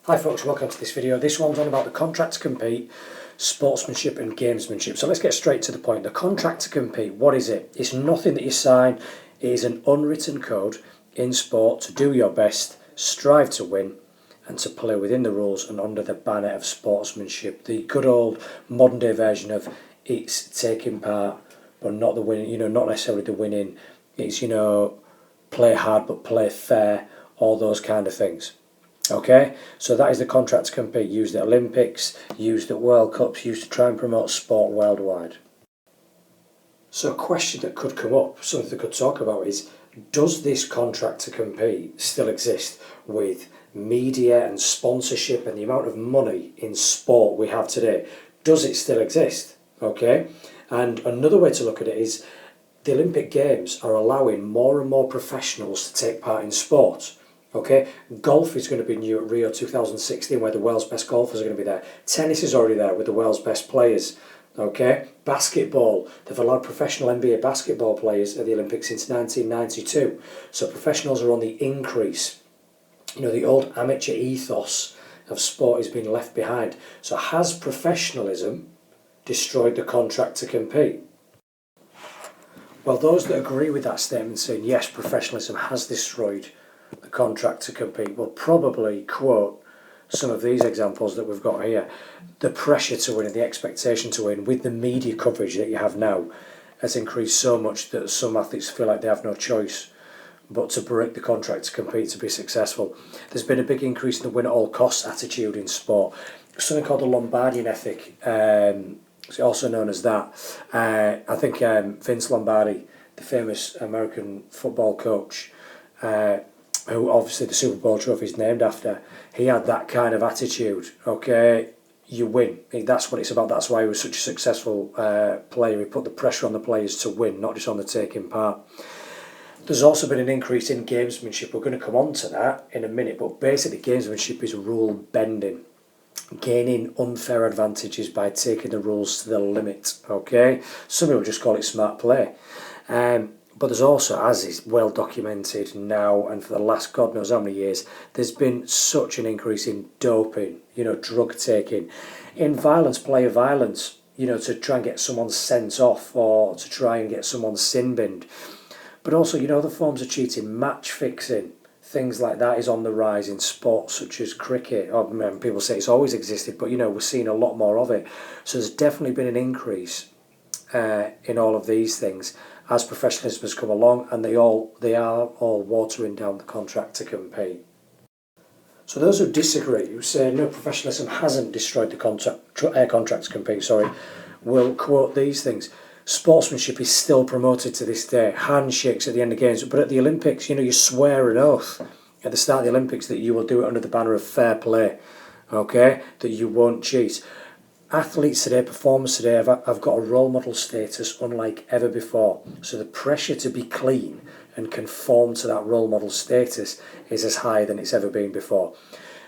Hi folks, welcome to this video. This one's on about the contract to compete, sportsmanship and gamesmanship. So let's get straight to the point. The contract to compete, what is it? It's nothing that you sign. It is an unwritten code in sport to do your best, strive to win, and to play within the rules and under the banner of sportsmanship. The good old modern day version of it's taking part, but not the winning, not necessarily the winning. It's, play hard but play fair, all those kind of things. Okay, so that is the contract to compete, used at Olympics, used at World Cups, used to try and promote sport worldwide. So a question that could come up, something that could talk about is, does this contract to compete still exist with media and sponsorship and the amount of money in sport we have today? Does it still exist? Okay, and another way to look at it is the Olympic Games are allowing more and more professionals to take part in sport. Okay, golf is going to be new at Rio 2016, where the world's best golfers are going to be there. Tennis is already there with the world's best players. Okay, basketball, they've allowed professional NBA basketball players at the Olympics since 1992. So professionals are on the increase. The old amateur ethos of sport is being left behind. So has professionalism destroyed the contract to compete? Well, those that agree with that statement, saying yes, professionalism has destroyed the contract to compete, will probably quote some of these examples that we've got here. The pressure to win and the expectation to win with the media coverage that you have now has increased so much that some athletes feel like they have no choice but to break the contract to compete to be successful. There's been a big increase in the win at all costs attitude in sport. Something called the Lombardian ethic, it's also known as that. I think Vince Lombardi, the famous American football coach, who obviously the Super Bowl trophy is named after, he had that kind of attitude. Okay, you win. That's what it's about. That's why he was such a successful player. He put the pressure on the players to win, not just on the taking part. There's also been an increase in gamesmanship. We're going to come on to that in a minute, but basically gamesmanship is rule bending, gaining unfair advantages by taking the rules to the limit. Okay, some people just call it smart play. But there's also, as is well documented now and for the last God knows how many years, there's been such an increase in doping, drug taking, in violence, player violence, to try and get someone sent off or to try and get someone sin binned. But also, other forms of cheating, match fixing, things like that is on the rise in sports such as cricket. People say it's always existed, but we're seeing a lot more of it. So there's definitely been an increase in all of these things as professionalism has come along, and they are all watering down the contract to compete. So those who disagree, who say no, professionalism hasn't destroyed the contract to compete, will quote these things. Sportsmanship is still promoted to this day. Handshakes at the end of games, but at the Olympics, you swear an oath at the start of the Olympics that you will do it under the banner of fair play. Okay, that you won't cheat. Athletes today, performers today, have got a role model status unlike ever before. So the pressure to be clean and conform to that role model status is as high than it's ever been before.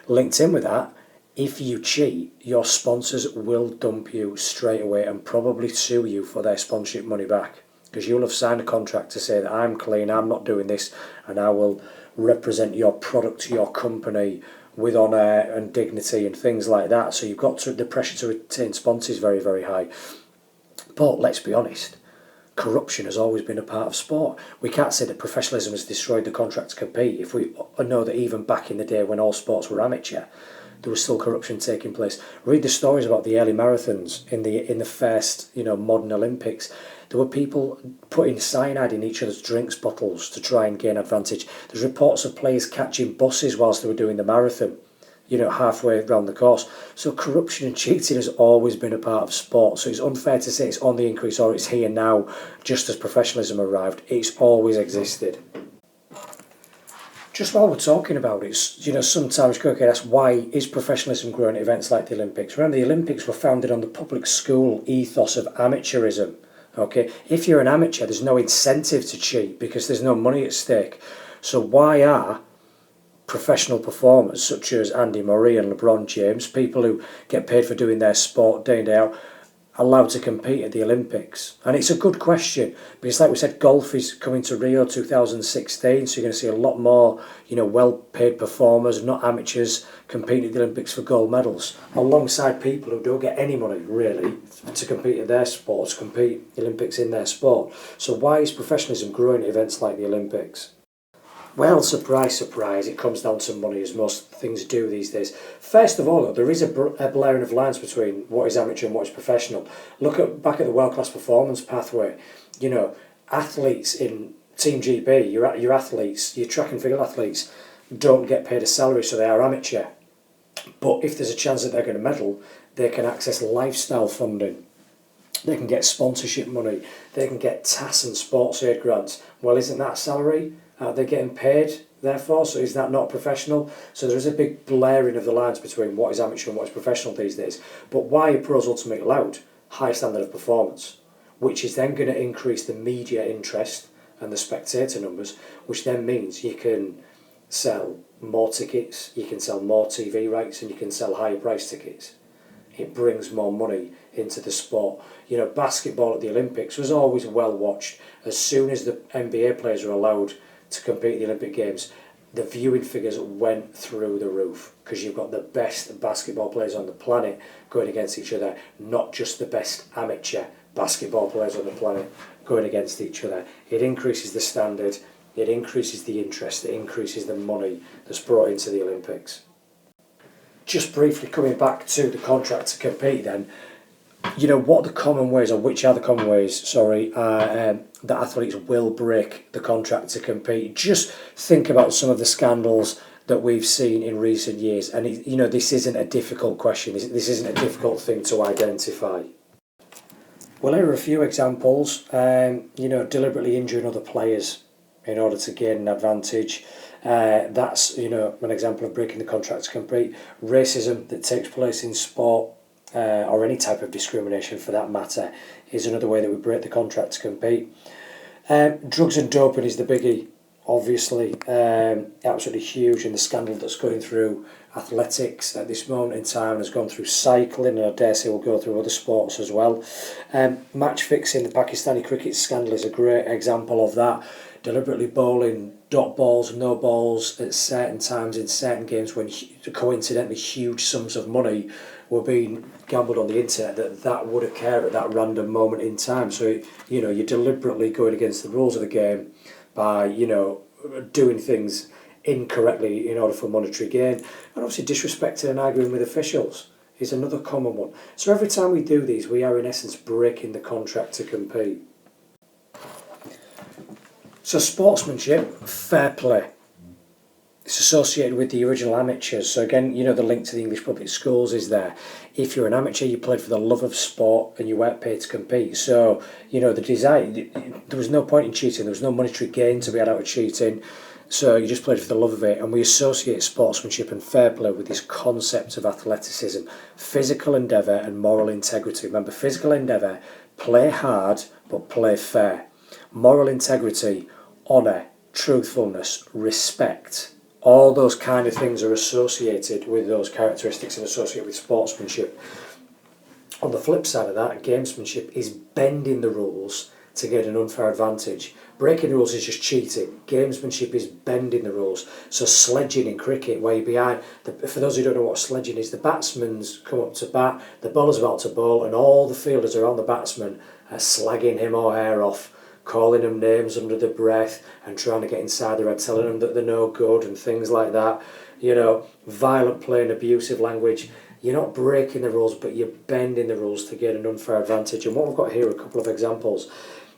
Linked in with that, if you cheat, your sponsors will dump you straight away and probably sue you for their sponsorship money back, because you'll have signed a contract to say that I'm clean, I'm not doing this, and I will represent your product to your company with honour and dignity and things like that. So you've got the pressure to retain sponsors very, very high. But let's be honest, corruption has always been a part of sport. We can't say that professionalism has destroyed the contract to compete if we know that even back in the day when all sports were amateur, there was still corruption taking place. Read the stories about the early marathons in the first modern Olympics. There were people putting cyanide in each other's drinks bottles to try and gain advantage. There's reports of players catching buses whilst they were doing the marathon, halfway around the course. So corruption and cheating has always been a part of sport. So it's unfair to say it's on the increase or it's here now just as professionalism arrived. It's always existed. Just while we're talking about it, sometimes you can ask, why is professionalism growing at events like the Olympics? Remember, the Olympics were founded on the public school ethos of amateurism. Okay, if you're an amateur, there's no incentive to cheat because there's no money at stake. So why are professional performers such as Andy Murray and LeBron James, people who get paid for doing their sport day in day out, allowed to compete at the Olympics? And it's a good question, because like we said, golf is coming to Rio 2016, so you're going to see a lot more, well-paid performers, not amateurs, competing at the Olympics for gold medals, alongside people who don't get any money, really, to compete in their sport, to compete at the Olympics in their sport. So why is professionalism growing at events like the Olympics? Well, surprise, surprise, it comes down to money, as most things do these days. First of all, there is a blurring of lines between what is amateur and what is professional. Back at the world-class performance pathway. Athletes in Team GB, your athletes, your track and field athletes, don't get paid a salary, so they are amateur. But if there's a chance that they're going to medal, they can access lifestyle funding. They can get sponsorship money. They can get TAS and sports aid grants. Well, isn't that salary? They're getting paid, therefore, so is that not professional? So there is a big blurring of the lines between what is amateur and what is professional these days. But why are pros ultimately allowed? High standard of performance, which is then going to increase the media interest and the spectator numbers, which then means you can sell more tickets, you can sell more TV rights, and you can sell higher price tickets. It brings more money into the sport. Basketball at the Olympics was always well watched. As soon as the NBA players were allowed to compete at the Olympic Games, the viewing figures went through the roof, because you've got the best basketball players on the planet going against each other, not just the best amateur basketball players on the planet going against each other. It increases the standard, it increases the interest, it increases the money that's brought into the Olympics. Just briefly coming back to the contract to compete then, what are the common ways, or which are the common ways, that athletes will break the contract to compete? Just think about some of the scandals that we've seen in recent years, and this isn't a difficult question, this isn't a difficult thing to identify. Well, here are a few examples. Deliberately injuring other players in order to gain an advantage. That's an example of breaking the contract to compete. Racism that takes place in sport, or any type of discrimination for that matter, is another way that we break the contract to compete. Drugs and doping is the biggie, obviously, absolutely huge, and the scandal that's going through athletics at this moment in time has gone through cycling, and I dare say will go through other sports as well. Match fixing, the Pakistani cricket scandal is a great example of that. Deliberately bowling dot balls, no balls at certain times in certain games when coincidentally huge sums of money were being gambled on the internet, that would occur at that random moment in time. So you're deliberately going against the rules of the game by doing things incorrectly in order for monetary gain. And obviously disrespecting and arguing with officials is another common one. So every time we do these, we are in essence breaking the contract to compete. So sportsmanship, fair play. It's associated with the original amateurs. So again, the link to the English public schools is there. If you're an amateur, you played for the love of sport and you weren't paid to compete. So, the desire, there was no point in cheating. There was no monetary gain to be had out of cheating. So you just played for the love of it. And we associate sportsmanship and fair play with this concept of athleticism, physical endeavour and moral integrity. Remember, physical endeavour, play hard, but play fair. Moral integrity, honour, truthfulness, respect. All those kind of things are associated with those characteristics and associated with sportsmanship. On the flip side of that, gamesmanship is bending the rules to get an unfair advantage. Breaking the rules is just cheating. Gamesmanship is bending the rules. So sledging in cricket, where you're behind, for those who don't know what sledging is, the batsman's come up to bat, the bowler's about to bowl, and all the fielders around the batsman are slagging him or her off, calling them names under the breath and trying to get inside their head, telling them that they're no good and things like that. Violent play and abusive language. You're not breaking the rules, but you're bending the rules to get an unfair advantage. And what we've got here are a couple of examples.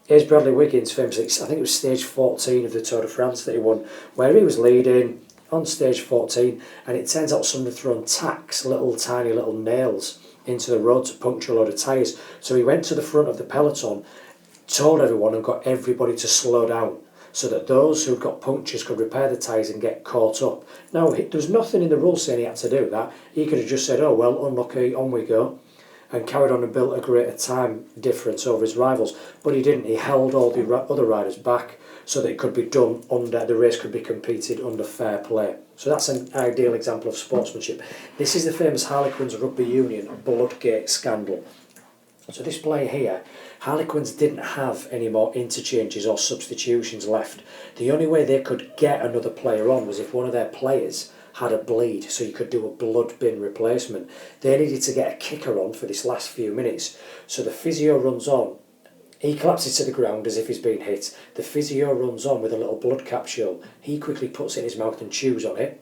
Here's Bradley Wiggins, famously, I think it was stage 14 of the Tour de France that he won, where he was leading on stage 14, and it turns out someone had thrown tacks, tiny little nails, into the road to puncture a load of tyres. So he went to the front of the peloton, told everyone and got everybody to slow down so that those who'd got punctures could repair the tyres and get caught up. Now, there was nothing in the rules saying he had to do that. He could have just said, oh, well, unlucky, on we go, and carried on and built a greater time difference over his rivals. But he didn't. He held all the other riders back so that it could be done the race could be competed under fair play. So that's an ideal example of sportsmanship. This is the famous Harlequins Rugby Union Bloodgate scandal. So this player here, Harlequins didn't have any more interchanges or substitutions left. The only way they could get another player on was if one of their players had a bleed, so you could do a blood bin replacement. They needed to get a kicker on for this last few minutes. So the physio runs on. He collapses to the ground as if he's been hit. The physio runs on with a little blood capsule. He quickly puts it in his mouth and chews on it.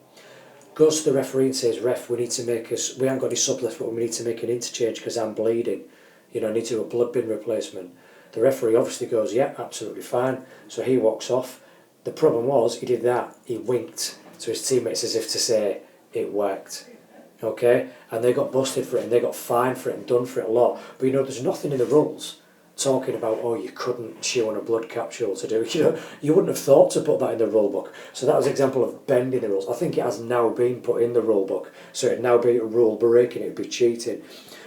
Goes to the referee and says, "Ref, we haven't got any sub left, but we need to make an interchange because I'm bleeding. I need to do a blood bin replacement." The referee obviously goes, "Yeah, absolutely fine." So he walks off. The problem was, he did that. He winked to his teammates as if to say, "It worked." Okay? And they got busted for it and they got fined for it and done for it a lot. But there's nothing in the rules talking about, oh, you couldn't chew on a blood capsule to do. You wouldn't have thought to put that in the rule book. So that was an example of bending the rules. I think it has now been put in the rule book. So it'd now be a rule breaking, it'd be cheating.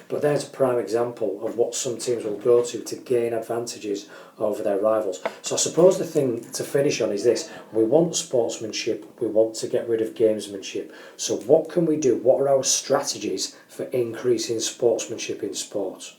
But there's a prime example of what some teams will go to gain advantages over their rivals. So I suppose the thing to finish on is this. We want sportsmanship, we want to get rid of gamesmanship. So what can we do? What are our strategies for increasing sportsmanship in sports?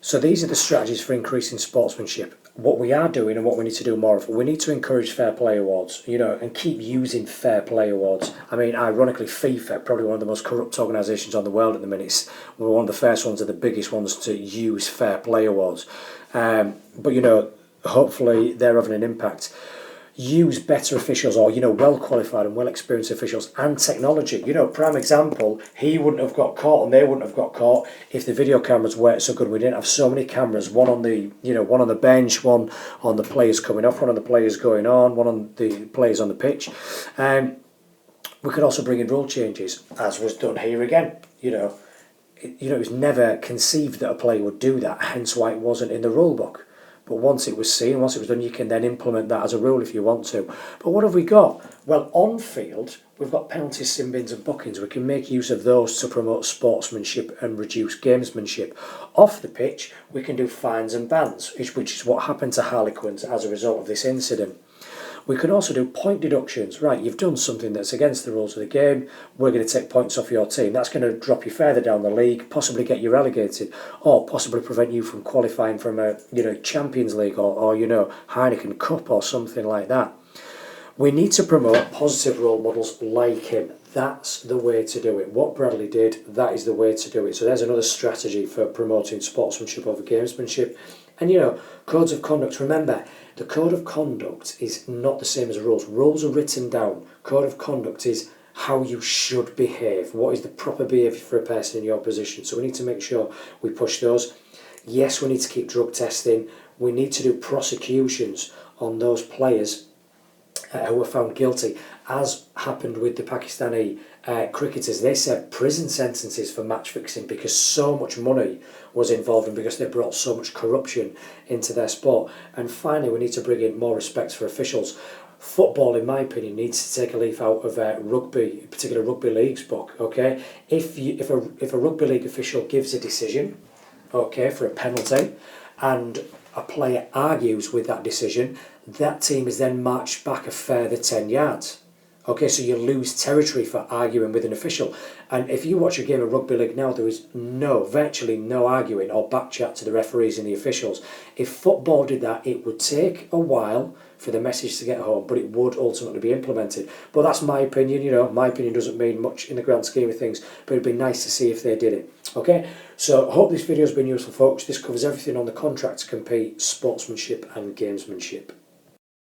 So these are the strategies for increasing sportsmanship. What we are doing and what we need to do more of, we need to encourage fair play awards, and keep using fair play awards. I mean, ironically, FIFA, probably one of the most corrupt organisations on the world at the minute, we're one of the first ones and the biggest ones to use fair play awards. But hopefully they're having an impact. Use better officials or, well qualified and well experienced officials and technology. Prime example, he wouldn't have got caught and they wouldn't have got caught if the video cameras weren't so good. We didn't have so many cameras, one on the bench, one on the players coming off, one on the players going on, one on the players on the pitch. We could also bring in rule changes, as was done here again. It was never conceived that a player would do that, hence why it wasn't in the rule book. But once it was seen, once it was done, you can then implement that as a rule if you want to. But what have we got? Well, on field, we've got penalties, sin bins and bookings. We can make use of those to promote sportsmanship and reduce gamesmanship. Off the pitch, we can do fines and bans, which is what happened to Harlequins as a result of this incident. We can also do point deductions. Right, you've done something that's against the rules of the game. We're going to take points off your team. That's going to drop you further down the league, possibly get you relegated, or possibly prevent you from qualifying from a Champions League or Heineken Cup or something like that. We need to promote positive role models like him. That's the way to do it. What Bradley did, that is the way to do it. So there's another strategy for promoting sportsmanship over gamesmanship. And codes of conduct. Remember, the code of conduct is not the same as rules. Rules are written down. Code of conduct is how you should behave. What is the proper behaviour for a person in your position? So we need to make sure we push those. Yes, we need to keep drug testing. We need to do prosecutions on those players who were found guilty, as happened with the Pakistani cricketers. They served prison sentences for match fixing because so much money was involved and because they brought so much corruption into their sport. And finally, we need to bring in more respect for officials. Football, in my opinion, needs to take a leaf out of rugby, in particular rugby league's book. Okay, if a rugby league official gives a decision, okay, for a penalty, and a player argues with that decision, that team is then marched back a further 10 yards. Okay, so you lose territory for arguing with an official. And if you watch a game of rugby league now, there is virtually no arguing or back chat to the referees and the officials. If football did that, it would take a while for the message to get home, but it would ultimately be implemented. But that's my opinion. My opinion doesn't mean much in the grand scheme of things, but it'd be nice to see if they did it. Okay, so I hope this video has been useful, folks. This covers everything on the contract to compete, sportsmanship and gamesmanship.